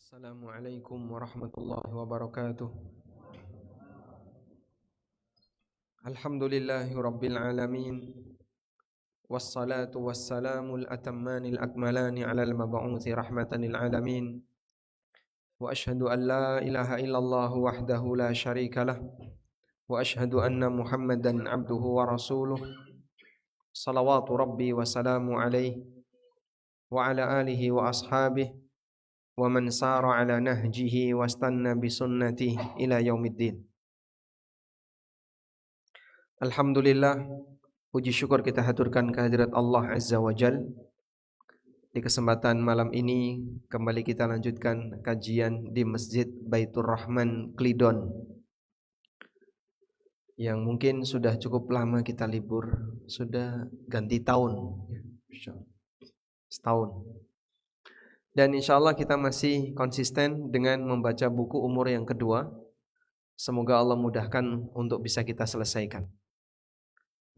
Assalamualaikum warahmatullahi wabarakatuh. Alhamdulillahi rabbil alamin. Wassalatu wassalamul atammanil akmalani ala al-mab'uthi rahmatan lil alamin. Wa ashhadu an la ilaha illallah wahdahu la syarika lah. Wa ashhadu anna Muhammadan abduhu wa rasuluh. Salawatu rabbi wa salamu alaihi wa ala alihi wa ashabihi wa man sara ala nahjihi wastanna bisunnatihi ila yaumiddin. Alhamdulillah, puji syukur kita haturkan kehadirat Allah Azza wa Jal. Di kesempatan malam ini kembali kita lanjutkan kajian di Masjid Baitur Rahman Klidon, yang mungkin sudah cukup lama kita libur, sudah ganti tahun, setahun. Dan insya Allah kita masih konsisten dengan membaca buku umur yang kedua. Semoga Allah mudahkan untuk bisa kita selesaikan.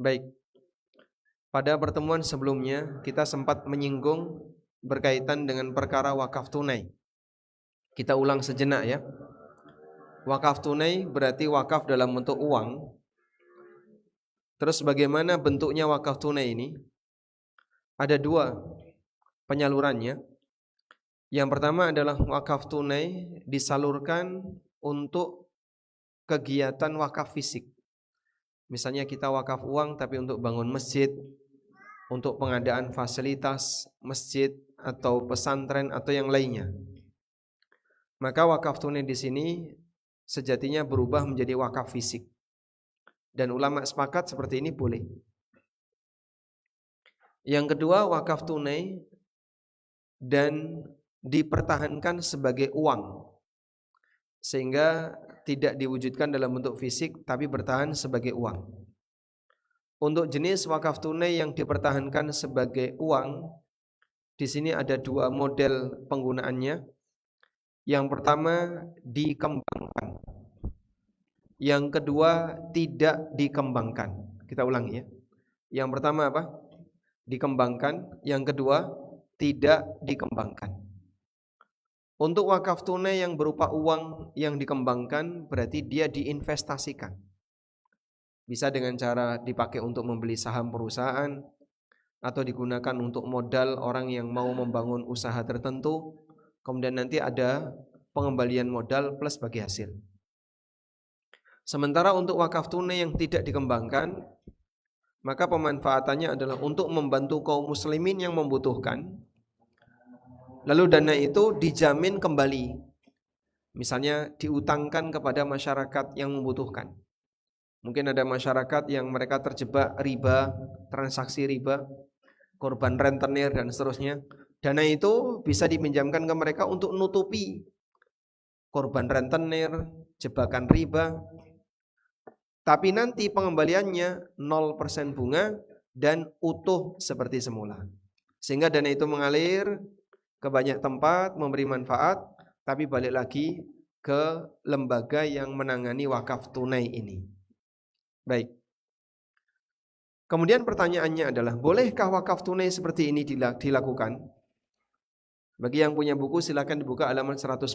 Baik, pada pertemuan sebelumnya kita sempat menyinggung berkaitan dengan perkara wakaf tunai. Kita ulang sejenak ya. Wakaf tunai berarti wakaf dalam bentuk uang. Terus bagaimana bentuknya wakaf tunai ini? Ada dua penyalurannya. Yang pertama adalah wakaf tunai disalurkan untuk kegiatan wakaf fisik. Misalnya kita wakaf uang tapi untuk bangun masjid, untuk pengadaan fasilitas masjid atau pesantren atau yang lainnya. Maka wakaf tunai di sini sejatinya berubah menjadi wakaf fisik. Dan ulama sepakat seperti ini boleh. Yang kedua, wakaf tunai dan dipertahankan sebagai uang, sehingga tidak diwujudkan dalam bentuk fisik tapi bertahan sebagai uang. Untuk jenis wakaf tunai yang dipertahankan sebagai uang, di sini ada dua model penggunaannya. Yang pertama dikembangkan, yang kedua tidak dikembangkan. Kita ulangi ya. Yang pertama apa? Dikembangkan, yang kedua tidak dikembangkan. Untuk wakaf tunai yang berupa uang yang dikembangkan berarti dia diinvestasikan. Bisa dengan cara dipakai untuk membeli saham perusahaan atau digunakan untuk modal orang yang mau membangun usaha tertentu. Kemudian nanti ada pengembalian modal plus bagi hasil. Sementara untuk wakaf tunai yang tidak dikembangkan, maka pemanfaatannya adalah untuk membantu kaum muslimin yang membutuhkan. Lalu dana itu dijamin kembali. Misalnya diutangkan kepada masyarakat yang membutuhkan. Mungkin ada masyarakat yang mereka terjebak riba, transaksi riba, korban rentenir dan seterusnya. Dana itu bisa dipinjamkan ke mereka untuk nutupi korban rentenir, jebakan riba. Tapi nanti pengembaliannya 0% bunga dan utuh seperti semula. Sehingga dana itu mengalir ke banyak tempat, memberi manfaat, tapi balik lagi ke lembaga yang menangani wakaf tunai ini. Baik. Kemudian pertanyaannya adalah, bolehkah wakaf tunai seperti ini dilakukan? Bagi yang punya buku silakan dibuka halaman 110.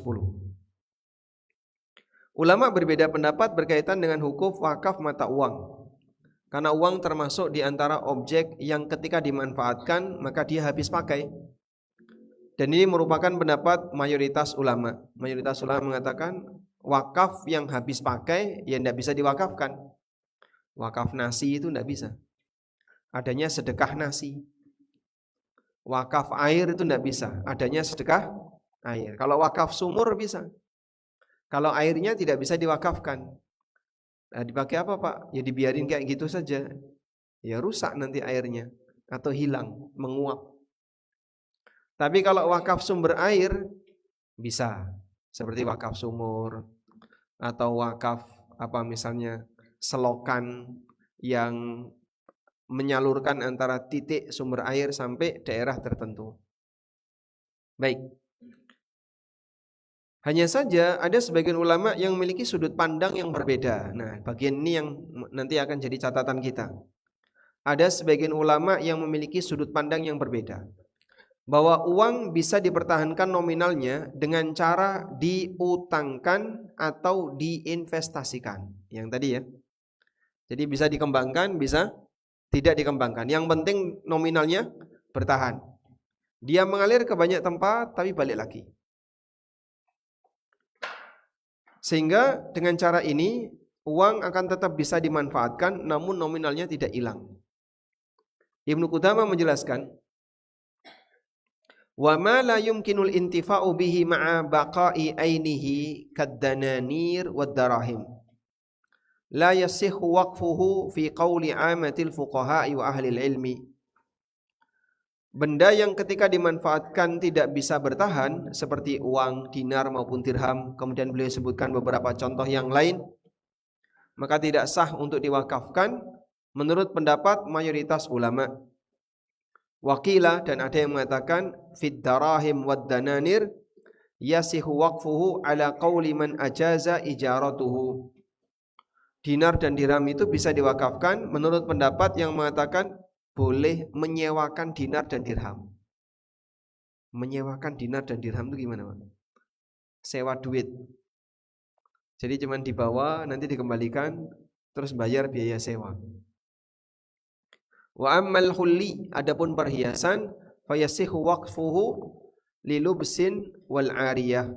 Ulama berbeda pendapat berkaitan dengan hukum wakaf mata uang. Karena uang termasuk di antara objek yang ketika dimanfaatkan maka dia habis pakai. Dan ini merupakan pendapat mayoritas ulama. Mayoritas ulama mengatakan wakaf yang habis pakai ya tidak bisa diwakafkan. Wakaf nasi itu tidak bisa. Adanya sedekah nasi. Wakaf air itu tidak bisa. Adanya sedekah air. Kalau wakaf sumur bisa. Kalau airnya tidak bisa diwakafkan. Nah, dipakai apa Pak? Ya dibiarin kayak gitu saja. Ya rusak nanti airnya. Atau hilang, menguap. Tapi kalau wakaf sumber air bisa, seperti wakaf sumur atau wakaf misalnya selokan yang menyalurkan antara titik sumber air sampai daerah tertentu. Baik. Hanya saja ada sebagian ulama yang memiliki sudut pandang yang berbeda. Nah, bagian ini yang nanti akan jadi catatan kita. Ada sebagian ulama yang memiliki sudut pandang yang berbeda. bahwa uang bisa dipertahankan nominalnya dengan cara diutangkan atau diinvestasikan. Yang tadi ya. Jadi bisa dikembangkan, bisa tidak dikembangkan. Yang penting nominalnya bertahan. Dia mengalir ke banyak tempat tapi balik lagi. Sehingga dengan cara ini uang akan tetap bisa dimanfaatkan namun nominalnya tidak hilang. Ibnu Qudamah menjelaskan, wa ma la yumkinul intifa'u bihi ma'a baqa'i ainihi kaddananir wad darahim la yasihhu waqfuhu fi qawli 'amatil fuqaha'i wa ahli ilmi. Benda yang ketika dimanfaatkan tidak bisa bertahan seperti uang, dinar maupun dirham, kemudian beliau sebutkan beberapa contoh yang lain, maka tidak sah untuk diwakafkan menurut pendapat mayoritas ulama. Wakilah, dan ada yang mengatakan fid darahim wad dananir yasihu waqfuhu ala qawli man ajaza ijaratuhu. Dinar dan dirham itu bisa diwakafkan menurut pendapat yang mengatakan boleh menyewakan dinar dan dirham. Menyewakan dinar dan dirham itu gimana, Pak? Sewa duit. Jadi cuma dibawa, nanti dikembalikan, terus bayar biaya sewa. Wa ammal hulli, adapun perhiasan, fayasihu waqfuhu lilubsin wal ariyah.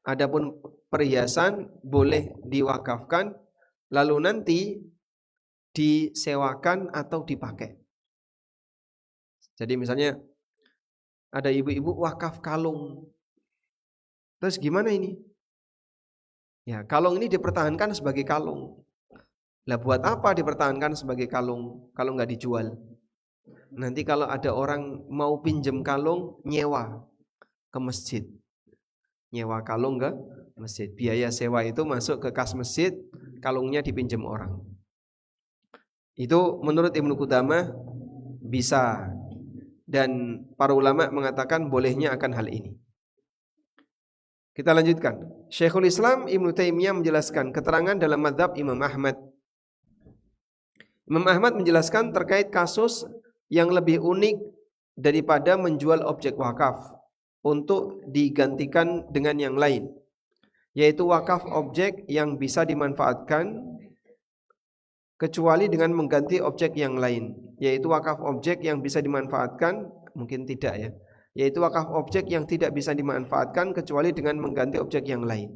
Adapun perhiasan boleh diwakafkan lalu nanti disewakan atau dipakai. Jadi misalnya ada ibu-ibu wakaf kalung. Terus gimana ini? Ya, kalung ini dipertahankan sebagai kalung. Lah buat apa dipertahankan sebagai kalung kalau nggak dijual? Nanti kalau ada orang mau pinjem kalung, nyewa ke masjid. Nyewa kalung ke masjid. Biaya sewa itu masuk ke kas masjid, kalungnya dipinjem orang. Itu menurut Ibnu Qudamah bisa. Dan para ulama mengatakan bolehnya akan hal ini. Kita lanjutkan. Syekhul Islam Ibnu Taimiyah menjelaskan keterangan dalam mazhab Imam Ahmad. Imam Ahmad menjelaskan terkait kasus yang lebih unik daripada menjual objek wakaf untuk digantikan dengan yang lain, yaitu wakaf objek yang bisa dimanfaatkan kecuali dengan mengganti objek yang lain, yaitu wakaf objek yang bisa dimanfaatkan, mungkin tidak ya, yaitu wakaf objek yang tidak bisa dimanfaatkan kecuali dengan mengganti objek yang lain.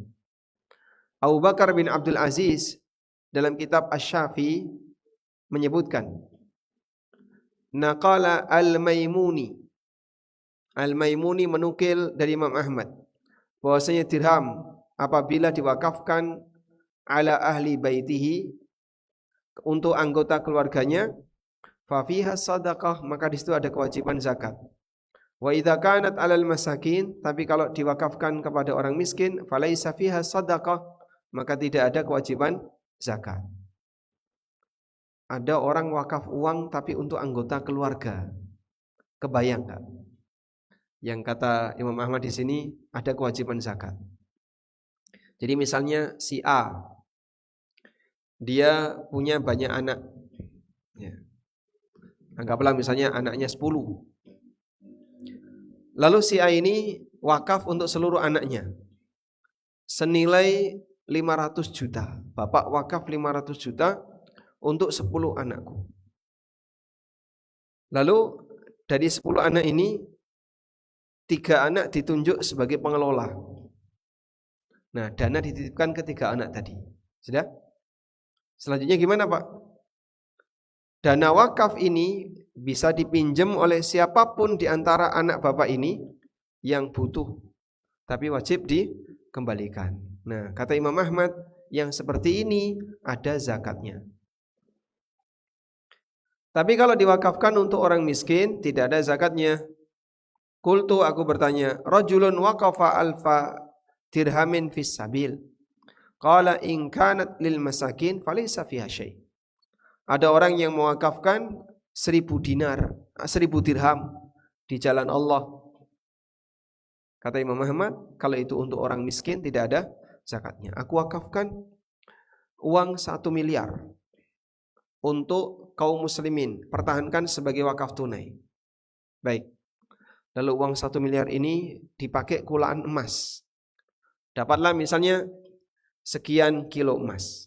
Abu Bakar bin Abdul Aziz dalam kitab Asy-Syafi menyebutkan, naqala al-Maimuni, al-Maimuni menukil dari Imam Ahmad bahwasanya dirham apabila diwakafkan ala ahli baitihi, untuk anggota keluarganya, fa fiha sadaqah, maka di situ ada kewajiban zakat. Wa idza kanat 'alal masakin, tapi kalau diwakafkan kepada orang miskin, falaisa fiha sadaqah, maka tidak ada kewajiban zakat. Ada orang wakaf uang tapi untuk anggota keluarga. Kebayang enggak? Yang kata Imam Ahmad di sini ada kewajiban zakat. Jadi misalnya si A, dia punya banyak anak, ya. Anggaplah misalnya anaknya 10. Lalu si A ini wakaf untuk seluruh anaknya senilai 500 juta. Bapak wakaf 500 juta untuk 10 anakku. Lalu dari 10 anak ini 3 anak ditunjuk sebagai pengelola. Nah, dana dititipkan ke 3 anak tadi. Sudah? Selanjutnya gimana, Pak? Dana wakaf ini bisa dipinjam oleh siapapun di antara anak bapak ini yang butuh, tapi wajib dikembalikan. Nah, kata Imam Ahmad, yang seperti ini ada zakatnya. Tapi kalau diwakafkan untuk orang miskin, tidak ada zakatnya. Qultu, aku bertanya, rajulun waqafa alfa dirhamin fis sabil. Qala in kanat lil masakin falaysa fiha syai'. Ada orang yang mewakafkan 1000 dinar, 1000 dirham di jalan Allah. Kata Imam Ahmad, kalau itu untuk orang miskin tidak ada zakatnya. Aku wakafkan uang 1 miliar untuk kaum muslimin, pertahankan sebagai wakaf tunai. Baik. Lalu uang 1 miliar ini dipakai kulaan emas. Dapatlah misalnya sekian kilo emas.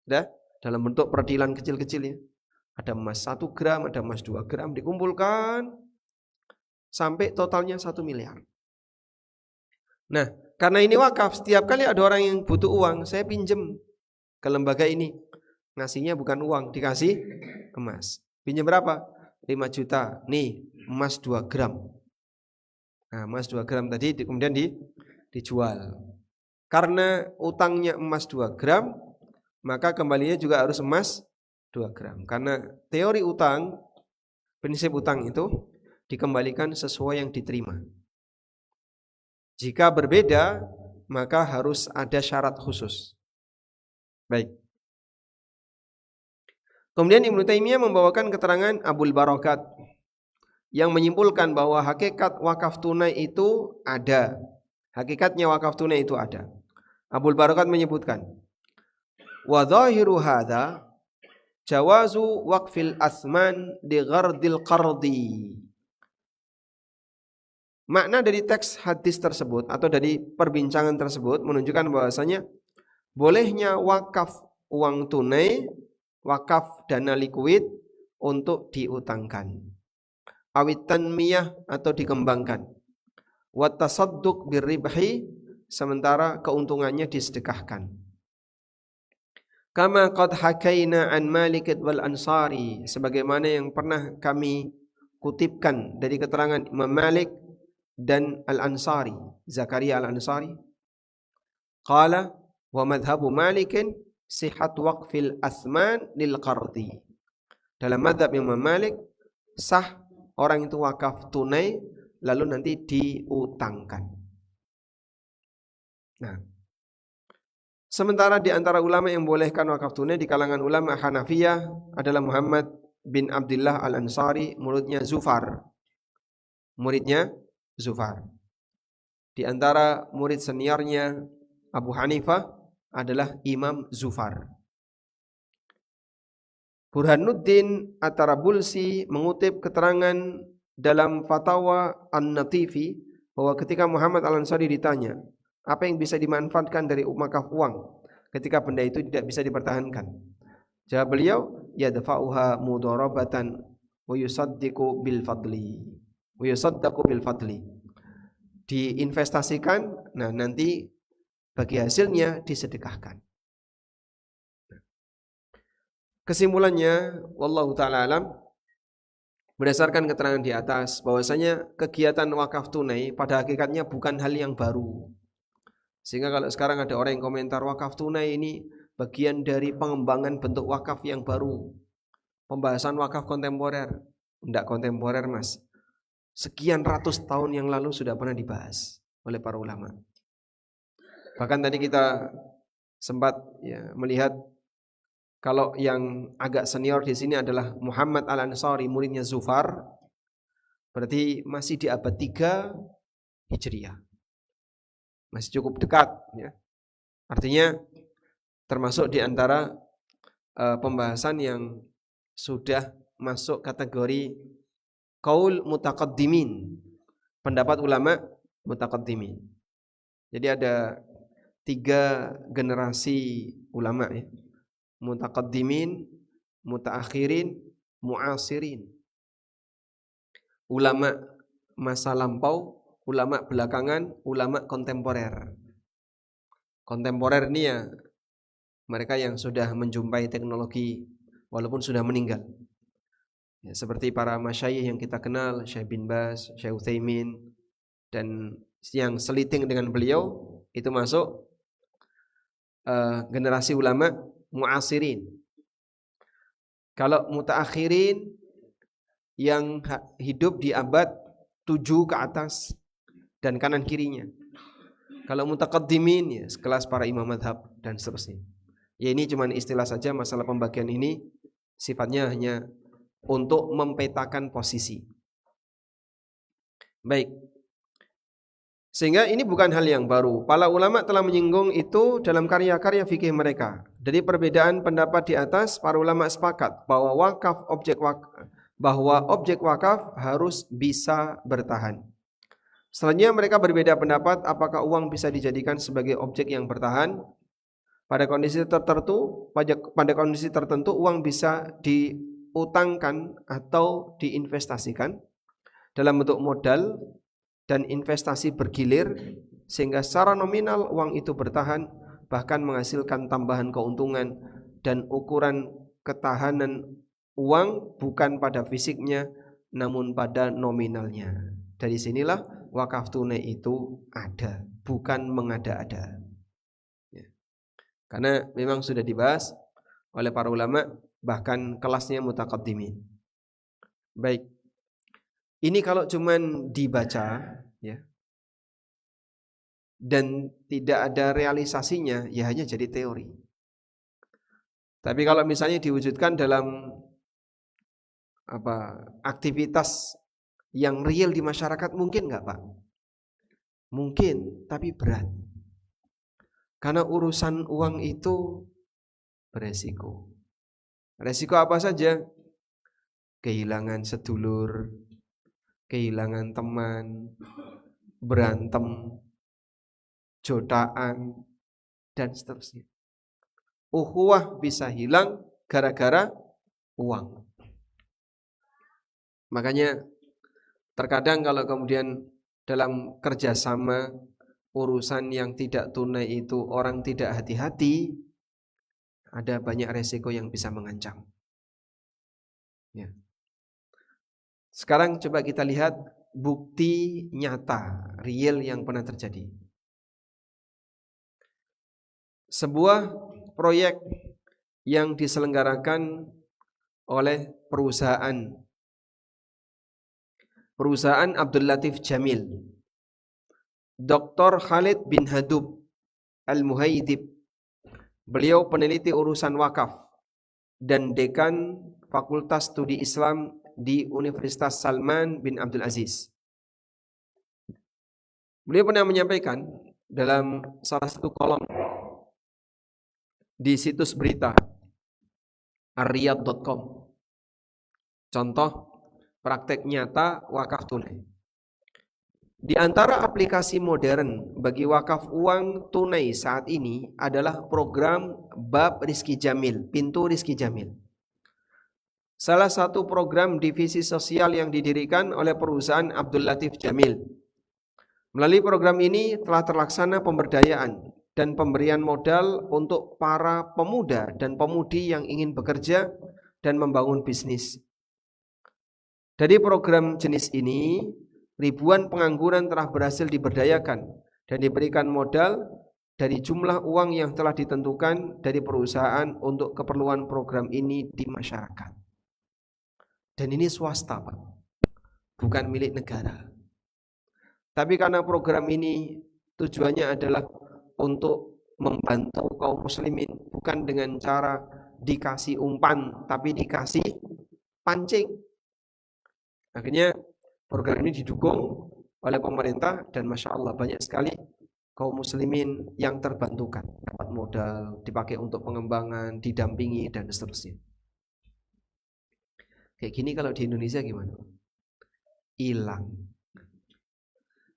Dalam bentuk perdilan kecil-kecil ya. Ada emas 1 gram, ada emas 2 gram, dikumpulkan sampai totalnya 1 miliar. Nah, karena ini wakaf, setiap kali ada orang yang butuh uang, saya pinjem ke lembaga ini. Ngasihnya bukan uang, dikasih emas. Pinjam berapa? 5 juta. Nih, emas 2 gram. Nah, emas 2 gram tadi kemudian dijual. Karena utangnya emas 2 gram, maka kembalinya juga harus emas 2 gram. Karena teori utang, prinsip utang itu dikembalikan sesuai yang diterima. Jika berbeda, maka harus ada syarat khusus. Baik. Kemudian Ibnu Taimiyah membawakan keterangan Abul Barakat yang menyimpulkan bahwa hakikat wakaf tunai itu ada. Hakikatnya wakaf tunai itu ada. Abul Barakat menyebutkan, wa dhahiru hadza jawazu waqfil asman di ghardil qardi. Makna dari teks hadis tersebut atau dari perbincangan tersebut menunjukkan bahwasanya bolehnya wakaf uang tunai, wakaf dana likuid untuk diutangkan. Awit tanmiyah atau dikembangkan. Wa tasadduq birribhi, sementara keuntungannya disedekahkan. Kama qad hakaina an Malik wal Ansari, sebagaimana yang pernah kami kutipkan dari keterangan Imam Malik dan Al-Ansari, Zakaria Al-Ansari. Qala wa madhabu Malikin sihat waqfil athman lil qardi. Dalam madhab Imam Malik, sah orang itu wakaf tunai lalu nanti diutangkan. Nah, sementara di antara ulama yang bolehkan wakaf tunai di kalangan ulama Hanafiyah adalah Muhammad bin Abdullah Al-Ansari, muridnya Zufar. Di antara murid seniornya Abu Hanifah adalah Imam Zufar. Burhanuddin At-Tarabulsi mengutip keterangan dalam Fatwa An-Natifi bahwa ketika Muhammad Al-Ansari ditanya, apa yang bisa dimanfaatkan dari wakaf uang ketika benda itu tidak bisa dipertahankan? Jawab beliau, yadfa'uha mudarabatan wa yusaddiqu bil fadli. Wa yusaddaqu bil fadli. Diinvestasikan, nah nanti bagi hasilnya disedekahkan. Kesimpulannya, wallahu ta'ala alam, berdasarkan keterangan di atas bahwasanya kegiatan wakaf tunai pada hakikatnya bukan hal yang baru. Sehingga kalau sekarang ada orang yang komentar wakaf tunai ini bagian dari pengembangan bentuk wakaf yang baru. Pembahasan wakaf kontemporer. Tidak kontemporer mas. Sekian ratus tahun yang lalu sudah pernah dibahas oleh para ulama. Bahkan tadi kita sempat melihat kalau yang agak senior di sini adalah Muhammad Al-Ansari, muridnya Zufar, berarti masih di abad 3 Hijriah. Masih cukup dekat ya. Artinya termasuk di antara pembahasan yang sudah masuk kategori qaul mutaqaddimin, pendapat ulama mutaqaddimin. Jadi ada 3 generasi ulama ya. Mutaqaddimin, mutaakhirin, muasirin. Ulama masa lampau, ulama belakangan, ulama kontemporer. Kontemporer ini ya mereka yang sudah menjumpai teknologi walaupun sudah meninggal. Ya, seperti para masyayikh yang kita kenal, Syekh bin Baz, Syekh Utsaimin, dan yang seliting dengan beliau itu masuk generasi ulama muasirin. Kalau mutaakhirin yang hidup di abad 7 ke atas dan kanan kirinya. Kalau mutaqaddimin ya sekelas para imam madhab dan seterusnya. Ya ini cuma istilah saja, masalah pembagian ini sifatnya hanya untuk mempetakan posisi. Baik. Sehingga ini bukan hal yang baru. Para ulama telah menyinggung itu dalam karya-karya fikih mereka. Dari perbedaan pendapat di atas, para ulama sepakat bahwa objek wakaf harus bisa bertahan. Selanjutnya mereka berbeda pendapat apakah uang bisa dijadikan sebagai objek yang bertahan. Pada kondisi tertentu uang bisa diutangkan atau diinvestasikan dalam bentuk modal dan investasi bergilir sehingga secara nominal uang itu bertahan bahkan menghasilkan tambahan keuntungan, dan ukuran ketahanan uang bukan pada fisiknya namun pada nominalnya. Dari sinilah wakaf tunai itu ada, bukan mengada-ada. Karena memang sudah dibahas oleh para ulama, bahkan kelasnya mutaqaddimin. Baik. Ini kalau cuman dibaca ya, dan tidak ada realisasinya, ya hanya jadi teori. Tapi kalau misalnya diwujudkan dalam aktivitas yang real di masyarakat, mungkin nggak Pak? Mungkin, tapi berat. Karena urusan uang itu beresiko. Resiko apa saja? Kehilangan sedulur, kehilangan teman, berantem, jotaan, dan seterusnya. Ukhuwah bisa hilang gara-gara uang. Makanya terkadang kalau kemudian dalam kerjasama urusan yang tidak tunai itu orang tidak hati-hati, ada banyak resiko yang bisa mengancam. Ya. Sekarang coba kita lihat bukti nyata, real yang pernah terjadi. Sebuah proyek yang diselenggarakan oleh perusahaan Abdul Latif Jamil, Dr. Khalid bin Hadub Al-Muhaidib. Beliau peneliti urusan wakaf dan dekan Fakultas Studi Islam di Universitas Salman bin Abdul Aziz. Beliau pernah menyampaikan dalam salah satu kolom di situs berita ar-riyadh.com, contoh praktek nyata wakaf tunai. Di antara aplikasi modern bagi wakaf uang tunai saat ini adalah program Bab Rizki Jamil, Pintu Rizki Jamil. Salah satu program divisi sosial yang didirikan oleh perusahaan Abdul Latif Jamil. Melalui program ini telah terlaksana pemberdayaan dan pemberian modal untuk para pemuda dan pemudi yang ingin bekerja dan membangun bisnis. Dari program jenis ini, ribuan pengangguran telah berhasil diberdayakan dan diberikan modal dari jumlah uang yang telah ditentukan dari perusahaan untuk keperluan program ini di masyarakat. Dan ini swasta, Pak, bukan milik negara. Tapi karena program ini tujuannya adalah untuk membantu kaum muslimin, bukan dengan cara dikasih umpan, tapi dikasih pancing. Akhirnya program ini didukung oleh pemerintah dan Masya Allah banyak sekali kaum muslimin yang terbantukan, dapat modal, dipakai untuk pengembangan, didampingi dan seterusnya. Kayak gini kalau di Indonesia gimana? Hilang.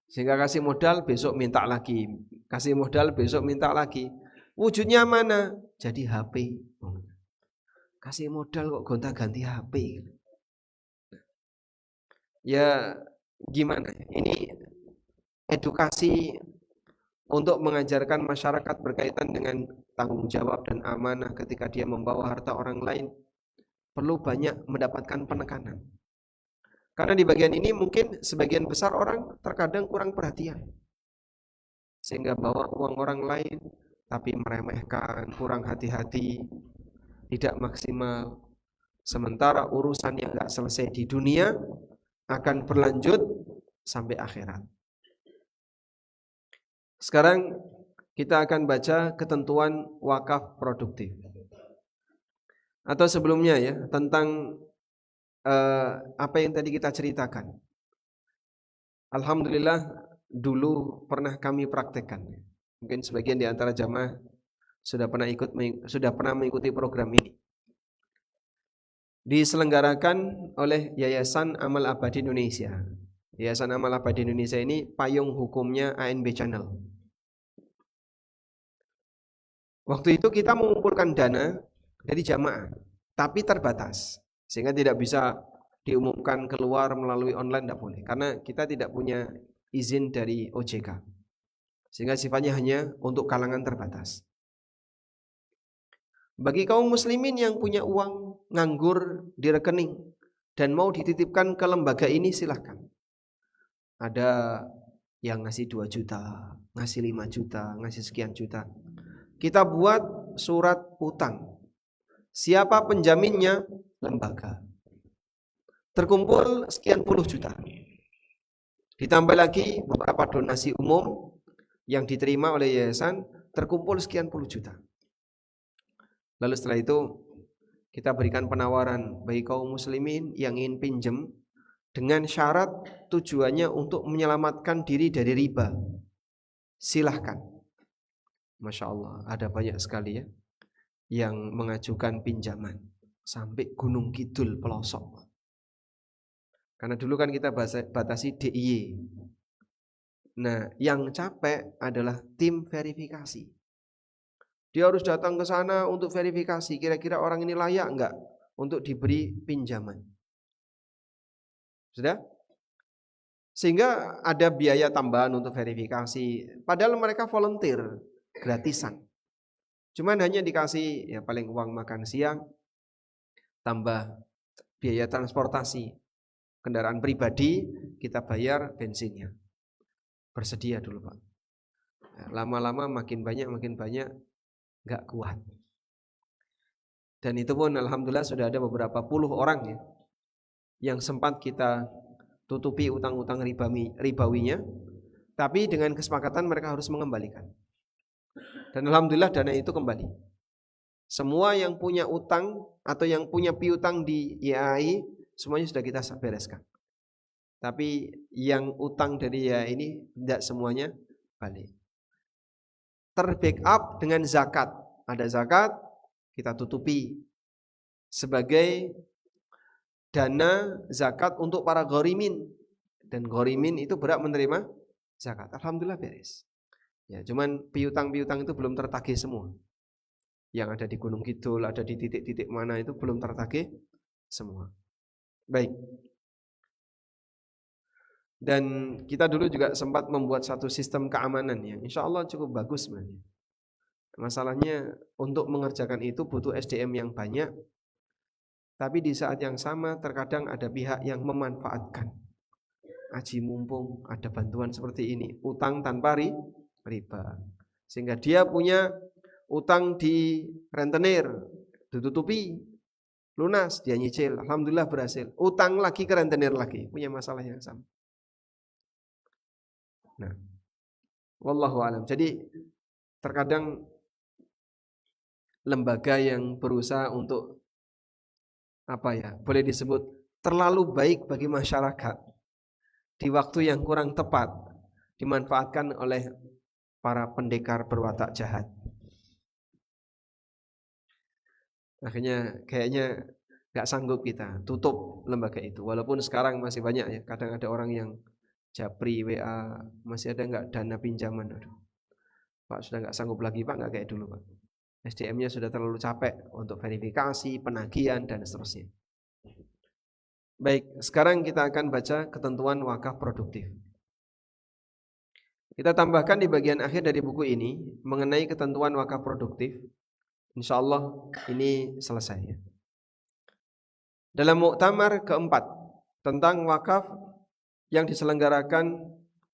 Sehingga kasih modal besok minta lagi, kasih modal besok minta lagi. Wujudnya mana? Jadi HP. Kasih modal kok gonta-ganti HP. Ya gimana? Ini edukasi untuk mengajarkan masyarakat berkaitan dengan tanggung jawab dan amanah ketika dia membawa harta orang lain perlu banyak mendapatkan penekanan. Karena di bagian ini mungkin sebagian besar orang terkadang kurang perhatian, sehingga bawa uang orang lain tapi meremehkan, kurang hati-hati, tidak maksimal. Sementara urusan yang gak selesai di dunia akan berlanjut sampai akhirat. Sekarang kita akan baca ketentuan wakaf produktif. Atau sebelumnya ya, tentang apa yang tadi kita ceritakan. Alhamdulillah dulu pernah kami praktekkan. Mungkin sebagian di antara jamaah sudah pernah mengikuti program ini. Diselenggarakan oleh Yayasan Amal Abadi Indonesia Yayasan Amal Abadi Indonesia ini payung hukumnya ANB Channel. Waktu itu kita mengumpulkan dana dari jamaah, tapi terbatas, sehingga tidak bisa diumumkan keluar melalui online, tidak boleh, karena kita tidak punya izin dari OJK, sehingga sifatnya hanya untuk kalangan terbatas. Bagi kaum muslimin yang punya uang nganggur di rekening dan mau dititipkan ke lembaga ini, silahkan. Ada yang ngasih 2 juta, ngasih 5 juta, ngasih sekian juta. Kita buat surat utang. Siapa penjaminnya? Lembaga. Terkumpul sekian puluh juta. Ditambah lagi beberapa donasi umum yang diterima oleh yayasan, terkumpul sekian puluh juta. Lalu setelah itu kita berikan penawaran bagi kaum muslimin yang ingin pinjam, dengan syarat tujuannya untuk menyelamatkan diri dari riba. Silahkan. Masya Allah, ada banyak sekali ya yang mengajukan pinjaman sampai Gunung Kidul pelosok. Karena dulu kan kita batasi DIY. Nah, yang capek adalah tim verifikasi. Dia harus datang ke sana untuk verifikasi, kira-kira orang ini layak enggak untuk diberi pinjaman. Sudah? Sehingga ada biaya tambahan untuk verifikasi. Padahal mereka volunteer, gratisan. Cuman hanya dikasih ya paling uang makan siang, tambah biaya transportasi. Kendaraan pribadi kita bayar bensinnya. Bersedia dulu Pak. Lama-lama makin banyak gak kuat. Dan itu pun alhamdulillah sudah ada beberapa puluh orang ya yang sempat kita tutupi utang-utang ribawinya, tapi dengan kesepakatan mereka harus mengembalikan. Dan alhamdulillah dana itu kembali. Semua yang punya utang atau yang punya piutang di YAI semuanya sudah kita bereskan. Tapi yang utang dari YAI ini tidak semuanya balik. Terbackup dengan zakat. Ada zakat, kita tutupi sebagai dana zakat untuk para ghorimin. Dan ghorimin itu berhak menerima zakat. Alhamdulillah beres. Ya, cuman piutang-piutang itu belum tertagih semua. Yang ada di Gunung Kidul, ada di titik-titik mana itu belum tertagih semua. Baik. Dan kita dulu juga sempat membuat satu sistem keamanan ya. Insya Allah cukup bagus sebenarnya. Masalahnya untuk mengerjakan itu butuh SDM yang banyak. Tapi di saat yang sama terkadang ada pihak yang memanfaatkan. Aji mumpung ada bantuan seperti ini, utang tanpa riba. Sehingga dia punya utang di rentenir, ditutupi, lunas, dia nyicil, alhamdulillah berhasil. Utang lagi ke rentenir lagi, punya masalah yang sama. Nah, wallahu alam. Jadi terkadang lembaga yang berusaha untuk boleh disebut terlalu baik bagi masyarakat di waktu yang kurang tepat dimanfaatkan oleh para pendekar berwatak jahat. Akhirnya kayaknya gak sanggup kita tutup lembaga itu. Walaupun sekarang masih banyak ya. Kadang ada orang yang japri WA, masih ada gak dana pinjaman. Aduh, Pak sudah gak sanggup lagi Pak, gak kayak dulu Pak. SDM-nya sudah terlalu capek untuk verifikasi, penagihan dan seterusnya. Baik, sekarang kita akan baca ketentuan wakaf produktif. Kita tambahkan di bagian akhir dari buku ini mengenai ketentuan wakaf produktif. Insya Allah ini selesai ya. Dalam muktamar keempat tentang wakaf yang diselenggarakan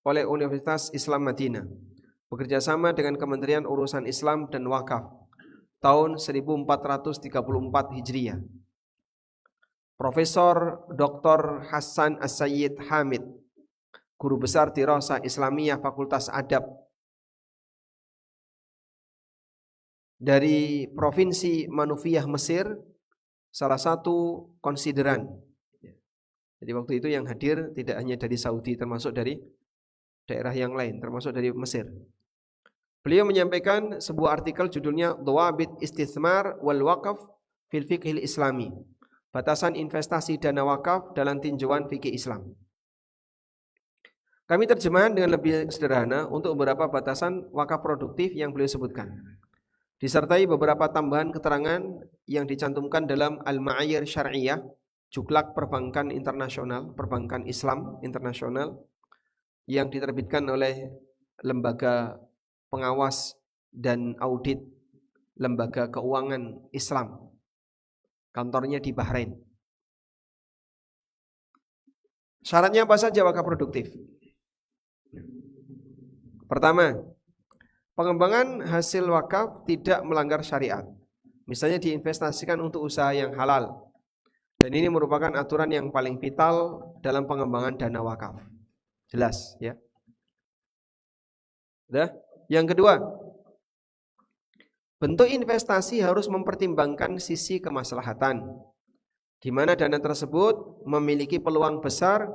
oleh Universitas Islam Madinah bekerjasama dengan Kementerian Urusan Islam dan Wakaf tahun 1434 Hijriah, Profesor Dr. Hasan As-Sayyid Hamid, Guru Besar Dirasah Islamiyah Fakultas Adab dari Provinsi Manufiyah Mesir, salah satu konsideran. Jadi waktu itu yang hadir tidak hanya dari Saudi, termasuk dari daerah yang lain, termasuk dari Mesir. Beliau menyampaikan sebuah artikel judulnya Dhawabit Istithmar wal Waqaf fil Fiqhil Islami, batasan investasi dana wakaf dalam tinjauan fikih Islam. Kami terjemahkan dengan lebih sederhana untuk beberapa batasan wakaf produktif yang beliau sebutkan, disertai beberapa tambahan keterangan yang dicantumkan dalam Al-Ma'ayir Syar'iyah, Juklak Perbankan Internasional, Perbankan Islam Internasional, yang diterbitkan oleh Lembaga Pengawas dan Audit Lembaga Keuangan Islam, kantornya di Bahrain. Syaratnya apa saja wakaf produktif? Pertama, pengembangan hasil wakaf tidak melanggar syariat. Misalnya diinvestasikan untuk usaha yang halal. Dan ini merupakan aturan yang paling vital dalam pengembangan dana wakaf. Jelas ya. Udah? Yang kedua, bentuk investasi harus mempertimbangkan sisi kemaslahatan, di mana dana tersebut memiliki peluang besar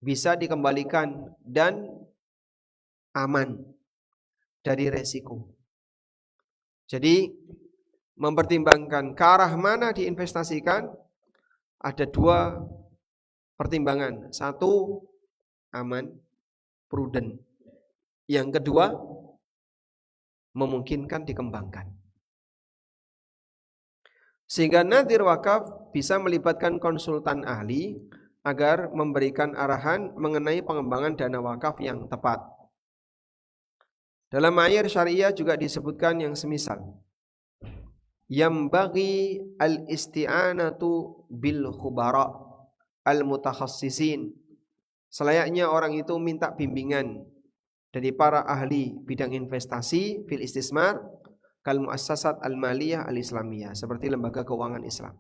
bisa dikembalikan dan aman dari resiko. Jadi mempertimbangkan ke arah mana diinvestasikan, ada dua pertimbangan. Satu, aman, prudent. Yang kedua, memungkinkan dikembangkan. Sehingga nadhir wakaf bisa melibatkan konsultan ahli agar memberikan arahan mengenai pengembangan dana wakaf yang tepat. Dalam Ma'ayir Syariah juga disebutkan yang semisal, yambaghi al-isti'anatu bil khubara al-mutakhassisin. Selayaknya orang itu minta bimbingan dari para ahli bidang investasi fil istismar kal muassasat al-maliyah al-islamiyah, seperti lembaga keuangan Islam.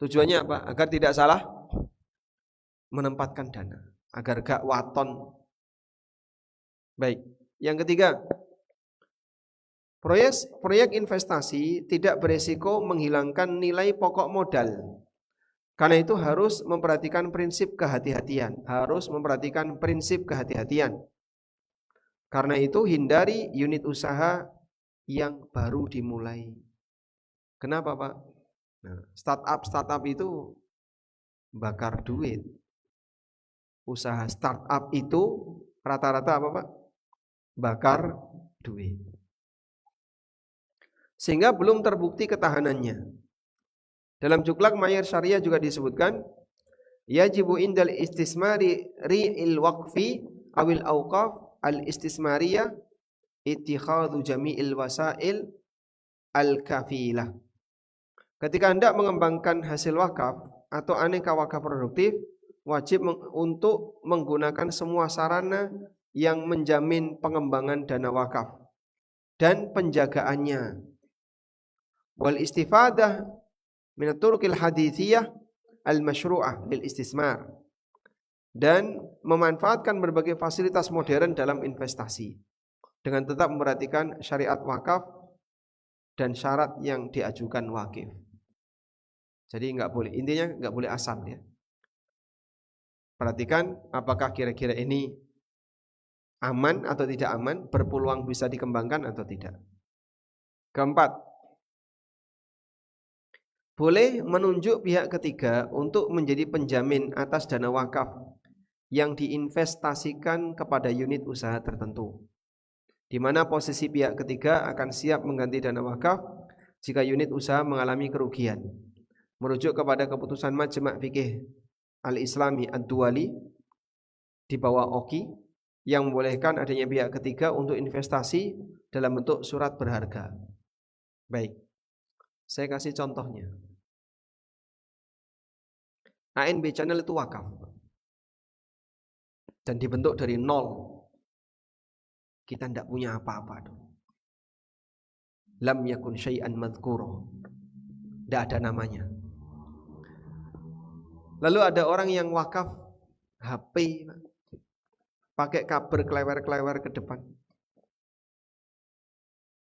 Tujuannya apa? Agar tidak salah menempatkan dana, agar gak waton. Baik. Yang ketiga, proyek investasi tidak beresiko menghilangkan nilai pokok modal. Karena itu harus memperhatikan prinsip kehati-hatian. Karena itu hindari unit usaha yang baru dimulai. Kenapa, Pak? Nah, startup itu bakar duit. Usaha startup itu rata-rata apa, Pak? Bakar duit. Sehingga belum terbukti ketahanannya. Dalam Juklak Ma'ayir Syariah juga disebutkan, yajibu indal istismari ri'il waqfi awil awqaf al-istismariyah ittikhadhu jami'il wasail al-kafilah. Ketika hendak mengembangkan hasil wakaf atau aneka wakaf produktif, wajib untuk menggunakan semua sarana yang menjamin pengembangan dana wakaf dan penjagaannya. Wal istifadah min turuqil hadithiyah al-masyru'ah lil istismar, dan memanfaatkan berbagai fasilitas modern dalam investasi dengan tetap memperhatikan syariat wakaf dan syarat yang diajukan wakif. Jadi intinya enggak boleh asal ya. Perhatikan apakah kira-kira ini aman atau tidak aman, berpeluang bisa dikembangkan atau tidak. Keempat, boleh menunjuk pihak ketiga untuk menjadi penjamin atas dana wakaf yang diinvestasikan kepada unit usaha tertentu, di mana posisi pihak ketiga akan siap mengganti dana wakaf jika unit usaha mengalami kerugian. Merujuk kepada keputusan Majma' Fikih Al-Islami Ad-Duwali di bawah OKI yang membolehkan adanya pihak ketiga untuk investasi dalam bentuk surat berharga. Baik, saya kasih contohnya. ANB Channel itu wakaf dan dibentuk dari nol. Kita tidak punya apa-apa. Lam yakun syai'an madhkuro, tidak ada namanya. Lalu ada orang yang wakaf HP, pakai kabel klewer-klewer ke depan.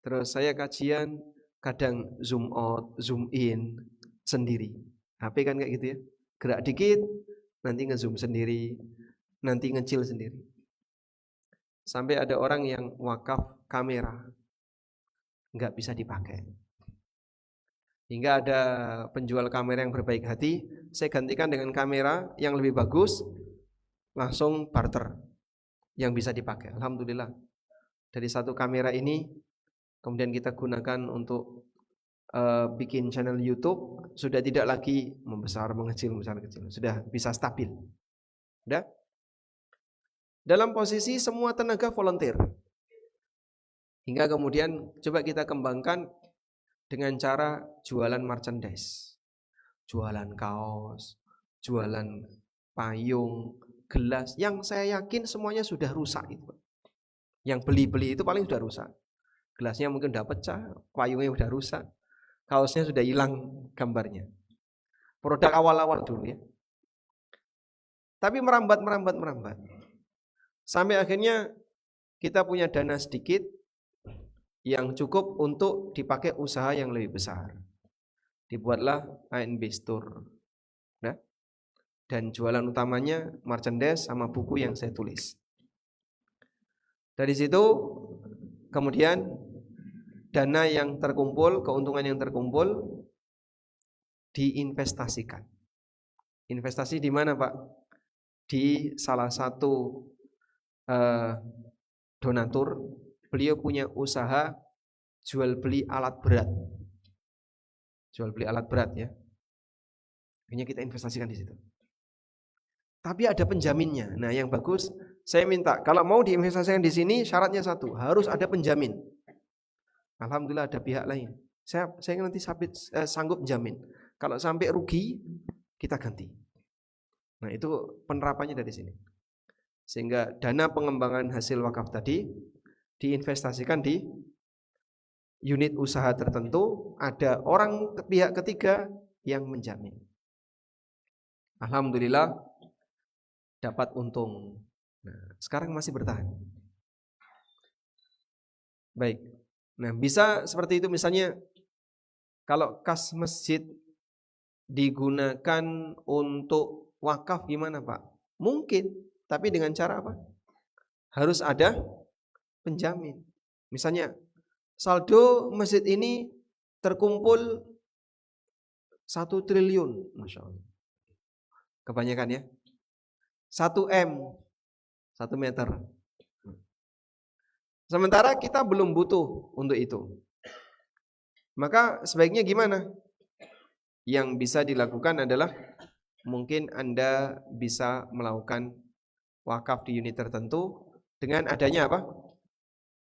Terus saya kajian kadang zoom out, zoom in sendiri. HP kan kayak gitu ya. Gerak dikit nanti ngezoom sendiri, nanti ngecil sendiri. Sampai ada orang yang wakaf kamera, nggak bisa dipakai. Hingga ada penjual kamera yang berbaik hati, saya gantikan dengan kamera yang lebih bagus, langsung barter. yang bisa dipakai. Alhamdulillah. Dari satu kamera ini kemudian kita gunakan untuk bikin channel YouTube, sudah tidak lagi membesar mengecil, sudah bisa stabil. Sudah. Dalam posisi semua tenaga volunteer. Hingga kemudian coba kita kembangkan dengan cara jualan merchandise. Jualan kaos, jualan payung, gelas, yang saya yakin semuanya sudah rusak itu. Yang beli-beli itu paling sudah rusak. Gelasnya mungkin sudah pecah, payungnya sudah rusak, kaosnya sudah hilang gambarnya. Produk awal-awal dulu ya. Tapi merambat. Sampai akhirnya kita punya dana sedikit yang cukup untuk dipakai usaha yang lebih besar. Dibuatlah ANB Store. Nah, dan jualan utamanya merchandise sama buku yang saya tulis. Dari situ kemudian dana yang terkumpul, keuntungan yang terkumpul diinvestasikan. Investasi di mana, Pak? Di salah satu donatur. Beliau punya usaha jual beli alat berat. Jual beli alat berat ya. Akhirnya kita investasikan di situ. Tapi ada penjaminnya. Nah, yang bagus saya minta kalau mau diinvestasikan di sini syaratnya satu, harus ada penjamin. Alhamdulillah ada pihak lain. Saya nanti sanggup jamin. Kalau sampai rugi kita ganti. Nah, itu penerapannya dari sini. Sehingga dana pengembangan hasil wakaf tadi diinvestasikan di unit usaha tertentu, ada orang pihak ketiga yang menjamin. Alhamdulillah dapat untung. Nah, sekarang masih bertahan. Baik. Nah, bisa seperti itu misalnya kalau kas masjid digunakan untuk wakaf gimana, Pak? Mungkin, tapi dengan cara apa? Harus ada penjamin. Misalnya saldo masjid ini terkumpul 1 triliun, Masya Allah. Kebanyakan ya. 1 M, 1 meter. Sementara kita belum butuh untuk itu. Maka sebaiknya gimana? Yang bisa dilakukan adalah mungkin Anda bisa melakukan wakaf di unit tertentu dengan adanya apa?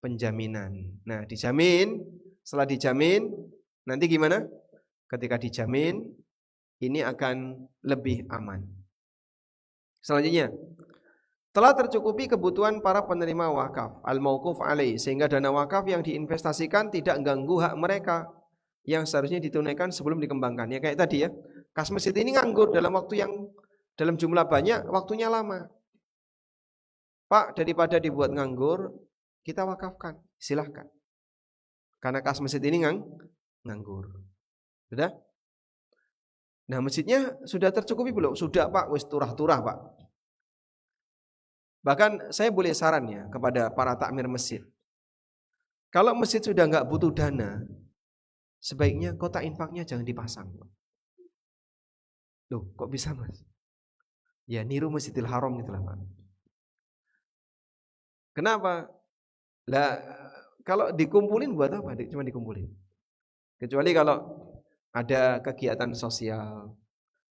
Penjaminan. Nah, dijamin, setelah dijamin, nanti gimana? Ketika dijamin, ini akan lebih aman. Selanjutnya, telah tercukupi kebutuhan para penerima wakaf al-mauquf alaih, sehingga dana wakaf yang diinvestasikan tidak ganggu hak mereka yang seharusnya ditunaikan sebelum dikembangkan. Ya kayak tadi ya, kas masjid ini nganggur dalam waktu yang dalam jumlah banyak, waktunya lama. Pak, daripada dibuat nganggur, kita wakafkan, silahkan. Karena kas masjid ini nganggur. Sudah? Nah, masjidnya sudah tercukupi belum? Sudah, Pak, wis turah-turah, Pak. Bahkan saya boleh saran ya kepada para takmir masjid. Kalau masjid sudah enggak butuh dana, sebaiknya kotak infaknya jangan dipasang. Loh, kok bisa, Mas? Ya niru Masjidil Haram itulah, Pak. Kenapa? Lah, kalau dikumpulin buat apa? Cuma dikumpulin. Kecuali kalau ada kegiatan sosial.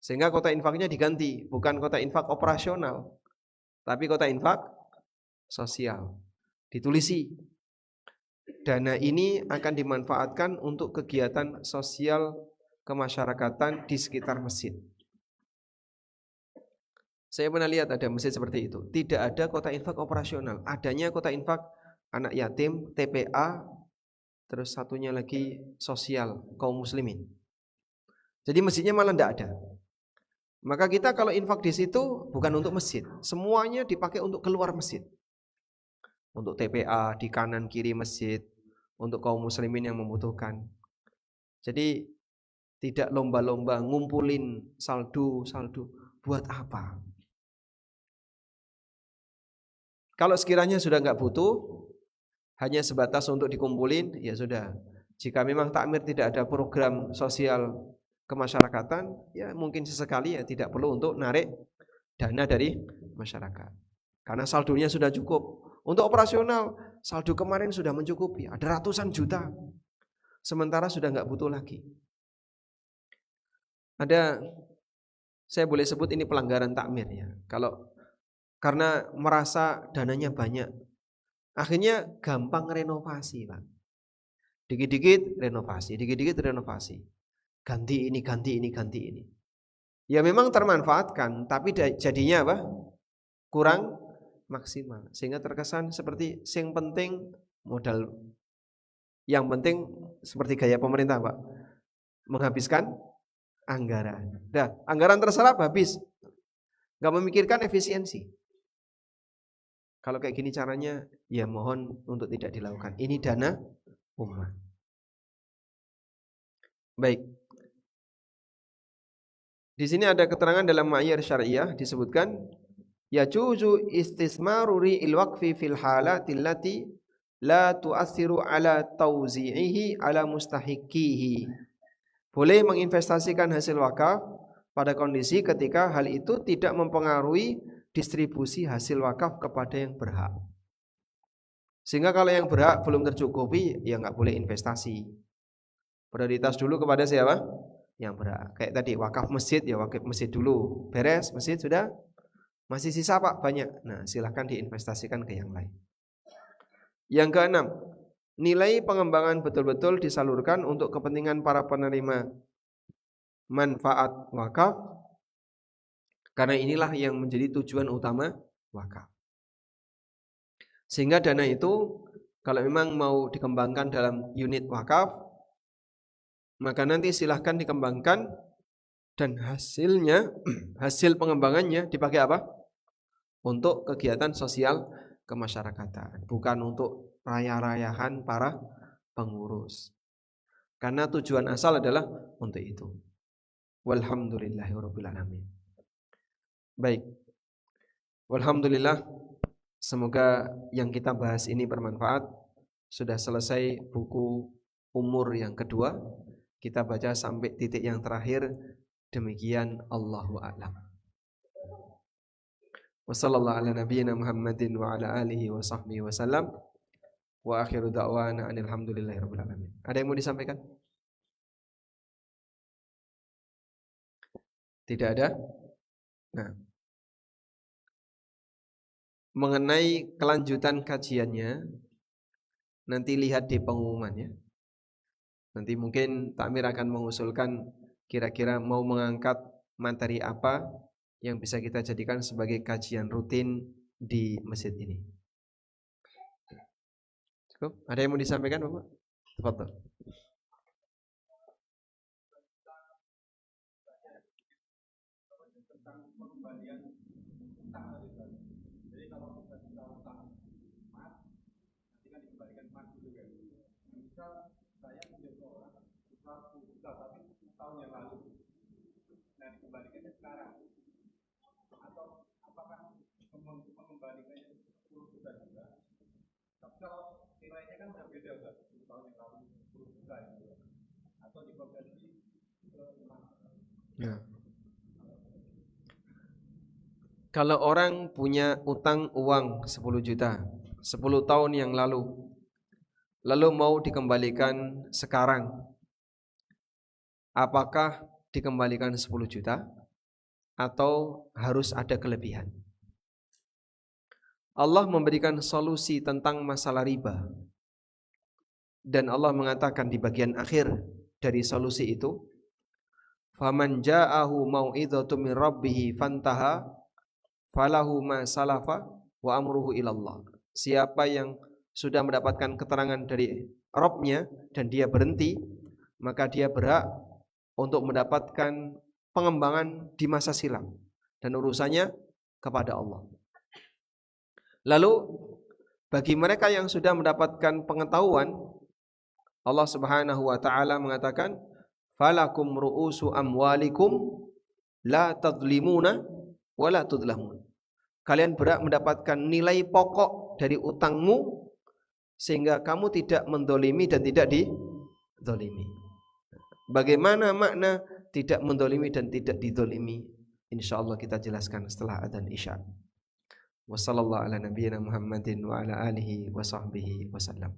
Sehingga kotak infaknya diganti, bukan kotak infak operasional, tapi kotak infak sosial. Ditulisi, dana ini akan dimanfaatkan untuk kegiatan sosial kemasyarakatan di sekitar masjid. Saya pernah lihat ada masjid seperti itu. Tidak ada kotak infak operasional. Adanya kotak infak anak yatim, TPA, terus satunya lagi sosial kaum muslimin. Jadi masjidnya malah tidak ada. Maka kita kalau infak di situ bukan untuk masjid, semuanya dipakai untuk keluar masjid. Untuk TPA di kanan kiri masjid, untuk kaum muslimin yang membutuhkan. Jadi tidak lomba-lomba ngumpulin saldo buat apa? Kalau sekiranya sudah enggak butuh, hanya sebatas untuk dikumpulin, ya sudah. Jika memang takmir tidak ada program sosial kemasyarakatan, ya mungkin sesekali ya tidak perlu untuk narik dana dari masyarakat. karena saldonya sudah cukup. Untuk operasional, saldo kemarin sudah mencukupi, ada ratusan juta. Sementara sudah nggak butuh lagi. Ada, saya boleh sebut ini pelanggaran takmir ya. Kalau karena merasa dananya banyak, akhirnya gampang renovasi, Pak. Dikit-dikit renovasi, dikit-dikit renovasi. Ganti ini, ganti ini, ganti ini. Ya memang termanfaatkan, tapi jadinya apa? Kurang maksimal. Sehingga terkesan seperti yang penting modal. Yang penting seperti gaya pemerintah, Pak. Menghabiskan anggaran. Dah, anggaran terserap habis. Gak memikirkan efisiensi. Kalau kayak gini caranya, ya mohon untuk tidak dilakukan. Ini dana umat. Baik. Di sini ada keterangan dalam ma'yar syariah disebutkan yajuzu istismaru ri'il waqfi fil halati allati la tu'assiru ala tauzi'ihi ala mustahiqihi. Boleh menginvestasikan hasil wakaf pada kondisi ketika hal itu tidak mempengaruhi distribusi hasil wakaf kepada yang berhak. Sehingga kalau yang berhak belum tercukupi, ya nggak boleh investasi. Prioritas dulu kepada siapa? Yang berhak. Kayak tadi wakaf masjid, ya wakaf masjid dulu. Beres masjid sudah, masih sisa Pak banyak. Nah silahkan diinvestasikan ke yang lain. Yang keenam, nilai pengembangan betul-betul disalurkan untuk kepentingan para penerima manfaat wakaf, karena inilah yang menjadi tujuan utama wakaf. Sehingga dana itu kalau memang mau dikembangkan dalam unit wakaf, maka nanti silahkan dikembangkan dan hasilnya, hasil pengembangannya dipakai apa? Untuk kegiatan sosial kemasyarakatan, bukan untuk raya-rayahan para pengurus. Karena tujuan asal adalah untuk itu. Walhamdulillahirabbil alamin. Baik. Walhamdulillah, semoga yang kita bahas ini bermanfaat. Sudah selesai buku umur yang kedua. Kita baca sampai titik yang terakhir. Demikian, Allahu a'lam. Wa sallallahu ala nabiyyina Muhammadin wa ala alihi wa sahbihi wa sallam. Wa akhiru da'wana alhamdulillahirabbil alamin. Ada yang mau disampaikan? Tidak ada? Nah, mengenai kelanjutan kajiannya nanti lihat di pengumumannya. Nanti mungkin takmir akan mengusulkan kira-kira mau mengangkat materi apa yang bisa kita jadikan sebagai kajian rutin di masjid ini. Cukup? Ada yang mau disampaikan Bapak? Tafadhol. Tahun yang lalu, nah dikembalikannya sekarang, atau apakah mengembalikannya 10 juta juga? Tapi kalau nilainya kan sudah beda, 10 tahun yang lalu 10 juta juga, atau dikonversi ke emas. Ya. Kalau orang punya utang uang 10 juta 10 tahun yang lalu mau dikembalikan sekarang, apakah dikembalikan 10 juta atau harus ada kelebihan? Allah memberikan solusi tentang masalah riba. Dan Allah mengatakan di bagian akhir dari solusi itu, faman ja'ahu mau'idhatun min rabbih fantaha falahu ma salafa wa amruhu ilallah. Siapa yang sudah mendapatkan keterangan dari Rabb-nya dan dia berhenti, maka dia berhak untuk mendapatkan pengembangan di masa silam dan urusannya kepada Allah. Lalu bagi mereka yang sudah mendapatkan pengetahuan, Allah Subhanahu wa taala mengatakan, falakum ru'usu amwalikum la tadlimuna wa la tudlamun. Kalian berhak mendapatkan nilai pokok dari utangmu sehingga kamu tidak mendolimi dan tidak didolimi. Bagaimana makna tidak mendolimi dan tidak didolimi? InsyaAllah kita jelaskan setelah adzan isya. Wassallallahu ala nabiyyina Muhammadin wa ala alihi wa sahbihi wasallam.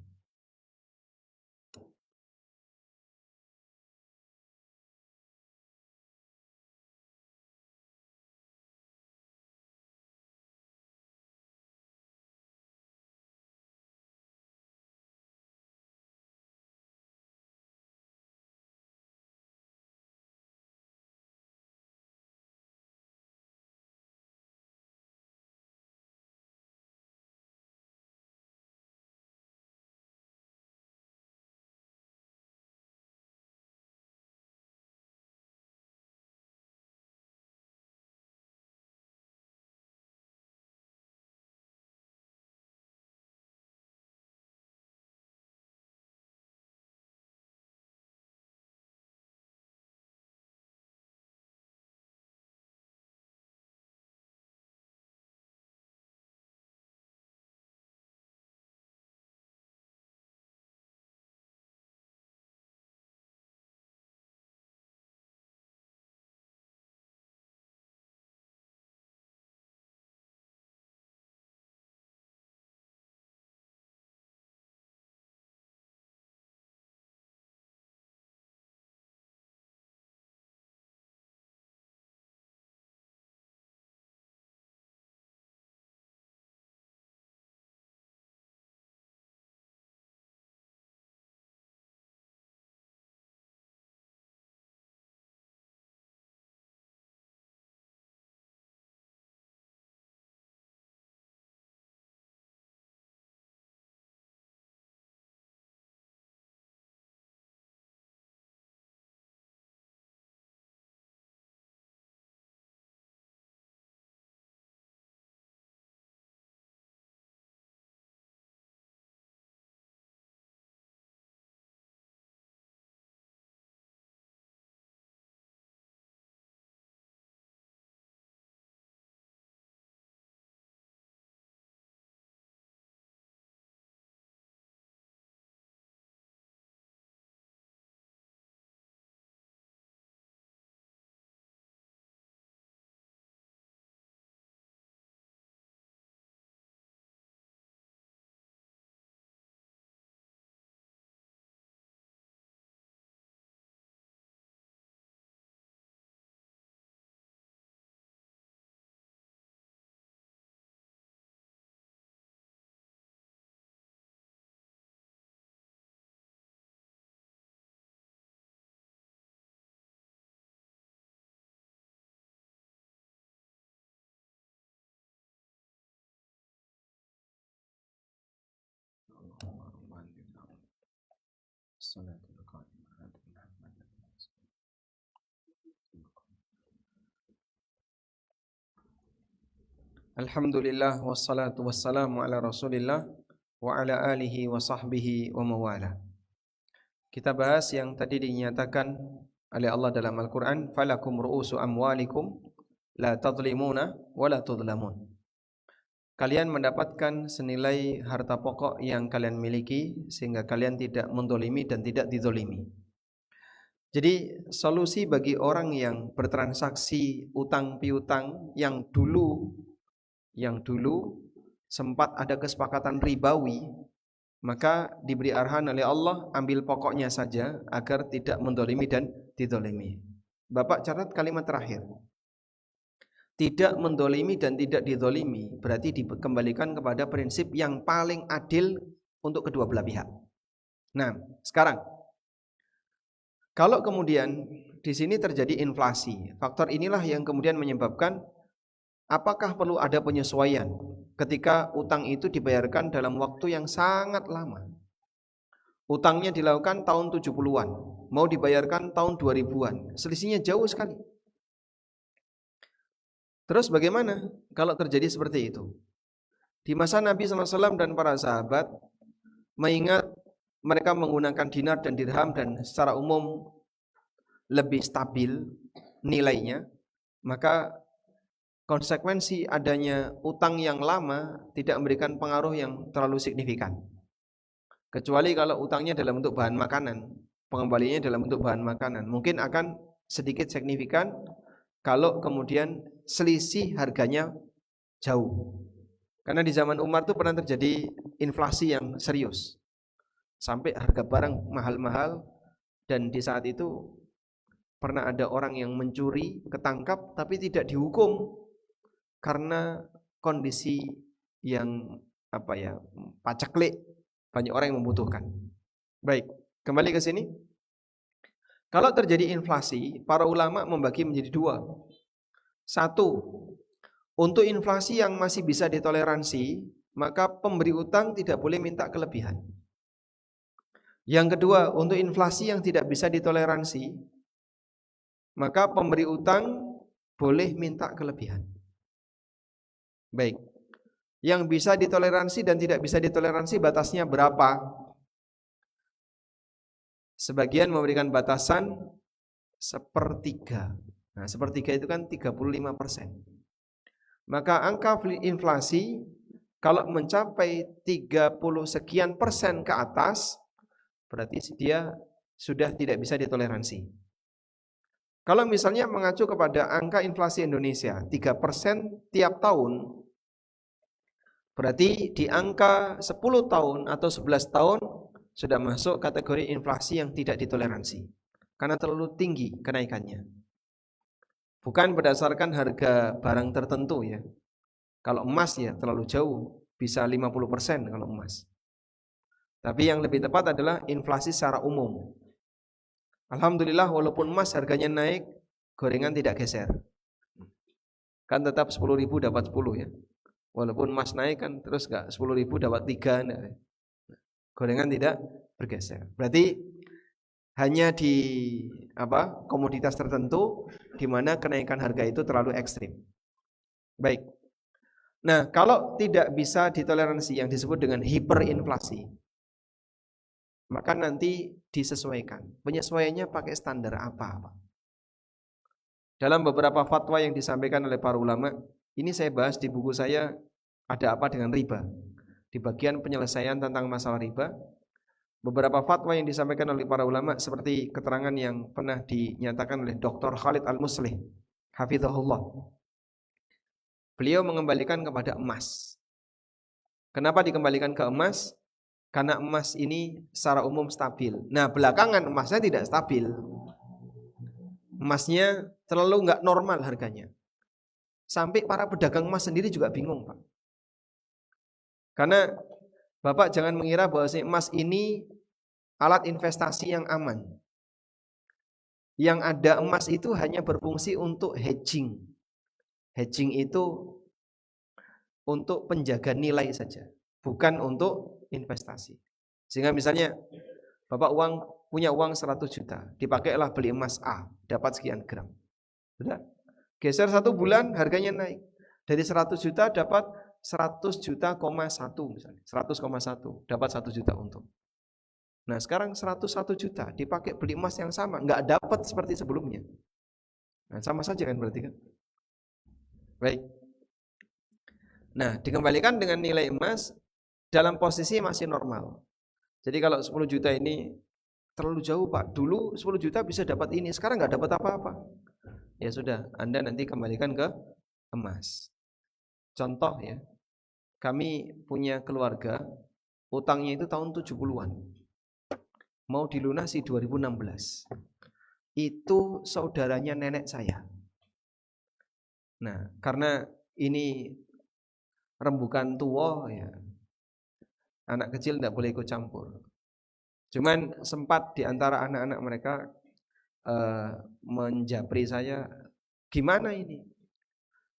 Alhamdulillah wassalatu wassalamu ala Rasulillah wa ala alihi wa sahbihi wa mawala. Kita bahas yang tadi dinyatakan oleh Allah dalam Al-Qur'an, falakum ru'usu amwalikum la tadlimuna wa la tudlamun. Kalian mendapatkan senilai harta pokok yang kalian miliki sehingga kalian tidak mendolimi dan tidak didolimi. Jadi solusi bagi orang yang bertransaksi utang piutang yang dulu sempat ada kesepakatan ribawi, maka diberi arahan oleh Allah, ambil pokoknya saja agar tidak mendolimi dan didolimi. Bapak catat kalimat terakhir, tidak mendolimi dan tidak didolimi, berarti dikembalikan kepada prinsip yang paling adil untuk kedua belah pihak. Nah, sekarang kalau kemudian di sini terjadi inflasi, faktor inilah yang kemudian menyebabkan apakah perlu ada penyesuaian ketika utang itu dibayarkan dalam waktu yang sangat lama. Utangnya dilakukan tahun 70-an, mau dibayarkan tahun 2000-an. Selisihnya jauh sekali. Terus bagaimana kalau terjadi seperti itu? Di masa Nabi SAW dan para sahabat, mengingat mereka menggunakan dinar dan dirham dan secara umum lebih stabil nilainya, maka konsekuensi adanya utang yang lama tidak memberikan pengaruh yang terlalu signifikan. Kecuali kalau utangnya dalam bentuk bahan makanan, pengembaliannya dalam bentuk bahan makanan, mungkin akan sedikit signifikan kalau kemudian selisih harganya jauh. Karena di zaman Umar itu pernah terjadi inflasi yang serius. Sampai harga barang mahal-mahal, dan di saat itu pernah ada orang yang mencuri, ketangkap tapi tidak dihukum karena kondisi yang paceklik, banyak orang yang membutuhkan. Baik, kembali ke sini. Kalau terjadi inflasi, para ulama membagi menjadi dua. Satu, untuk inflasi yang masih bisa ditoleransi, maka pemberi utang tidak boleh minta kelebihan. Yang kedua, untuk inflasi yang tidak bisa ditoleransi, maka pemberi utang boleh minta kelebihan. Baik, yang bisa ditoleransi dan tidak bisa ditoleransi batasnya berapa? Sebagian memberikan batasan sepertiga. Nah, sepertiga itu kan 35%. Maka angka inflasi kalau mencapai 30 sekian persen ke atas, berarti dia sudah tidak bisa ditoleransi. Kalau misalnya mengacu kepada angka inflasi Indonesia 3% tiap tahun, berarti di angka 10 tahun atau 11 tahun sudah masuk kategori inflasi yang tidak ditoleransi karena terlalu tinggi kenaikannya. Bukan berdasarkan harga barang tertentu ya. Kalau emas ya terlalu jauh, bisa 50% kalau emas. Tapi yang lebih tepat adalah inflasi secara umum. Alhamdulillah walaupun emas harganya naik, gorengan tidak geser. Kan tetap 10.000 dapat 10 ya. Walaupun emas naik kan terus enggak 10.000 dapat 3 enggak. Gorengan tidak bergeser. Berarti hanya di komoditas tertentu di mana kenaikan harga itu terlalu ekstrim. Baik. Nah, kalau tidak bisa ditoleransi yang disebut dengan hiperinflasi, maka nanti disesuaikan. Penyesuaiannya pakai standar apa? Dalam beberapa fatwa yang disampaikan oleh para ulama, ini saya bahas di buku saya Ada Apa Dengan Riba. Di bagian penyelesaian tentang masalah riba, beberapa fatwa yang disampaikan oleh para ulama seperti keterangan yang pernah dinyatakan oleh Dr. Khalid Al-Muslih, hafizahullah. Beliau mengembalikan kepada emas. Kenapa dikembalikan ke emas? Karena emas ini secara umum stabil. Nah, belakangan emasnya tidak stabil. Emasnya terlalu enggak normal harganya. Sampai para pedagang emas sendiri juga bingung, Pak. Karena Bapak jangan mengira bahwa emas ini alat investasi yang aman. Yang ada emas itu hanya berfungsi untuk hedging. Hedging itu untuk penjaga nilai saja, bukan untuk investasi. Sehingga misalnya Bapak punya uang 100 juta, dipakailah beli emas A, dapat sekian gram. Sudah. Geser 1 bulan harganya naik. Dari 100 juta dapat 100 juta, 1 misalnya, 100,1 dapat 1 juta untung. Nah sekarang 101 juta dipakai beli emas yang sama, nggak dapat seperti sebelumnya. Nah sama saja kan berarti kan. Baik. Nah dikembalikan dengan nilai emas dalam posisi masih normal. Jadi kalau 10 juta ini terlalu jauh Pak, dulu 10 juta bisa dapat ini, sekarang nggak dapat apa-apa. Ya sudah, Anda nanti kembalikan ke emas. Contoh ya, kami punya keluarga, utangnya itu tahun 70-an. Mau dilunasi 2016. Itu saudaranya nenek saya. Nah, karena ini rembukan tua ya, anak kecil tidak boleh ikut campur. Cuman sempat di antara anak-anak mereka menjapri saya, gimana ini?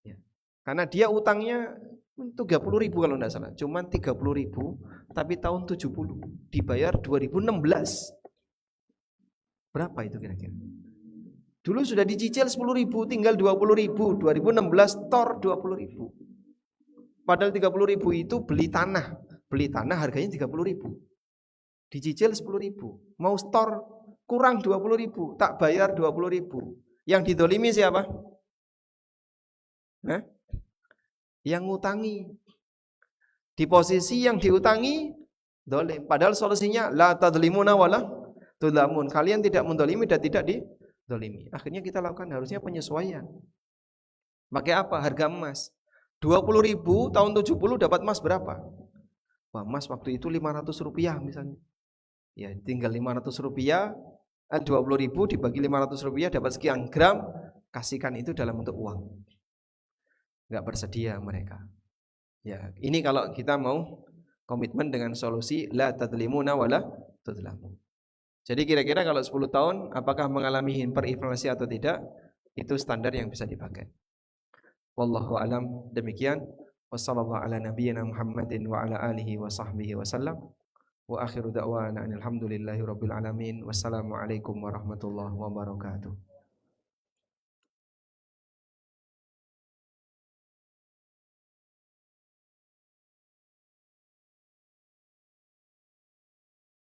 Ya, karena dia utangnya 30.000 kalau tidak salah, cuman 30.000, tapi tahun 70 dibayar 2016. Berapa itu kira-kira? Dulu sudah dicicil 10.000, tinggal 20.000, 2016 tor 20.000. Padahal 30.000 itu beli tanah harganya 30.000. Dicicil 10.000, mau store kurang 20.000, tak bayar 20.000. Yang didolimi siapa? Yang ngutangi. Di posisi yang diutangi dolim. Padahal solusinya la tadlimuna wala tudlamun. Kalian tidak mendolimi dan tidak didolimi. Akhirnya kita lakukan harusnya penyesuaian. Pakai apa? Harga emas 20.000 tahun 70 dapat emas berapa? Wah, emas waktu itu 500 rupiah misalnya. Ya, tinggal 500 rupiah, 20.000 dibagi 500 rupiah dapat sekian gram, kasihkan itu dalam bentuk uang. Enggak bersedia mereka. Ya, ini kalau kita mau komitmen dengan solusi la tadlimuna wala tudlamu. Jadi kira-kira kalau 10 tahun apakah mengalami hiperinflasi atau tidak, itu standar yang bisa dipakai. Wallahu alam, demikian. Wassallallahu ala nabiyyina Muhammadin wa ala alihi wa sahbihi wasallam. Wa akhiru da'wana alhamdulillahi rabbil alamin. Wassalamualaikum warahmatullahi wabarakatuh.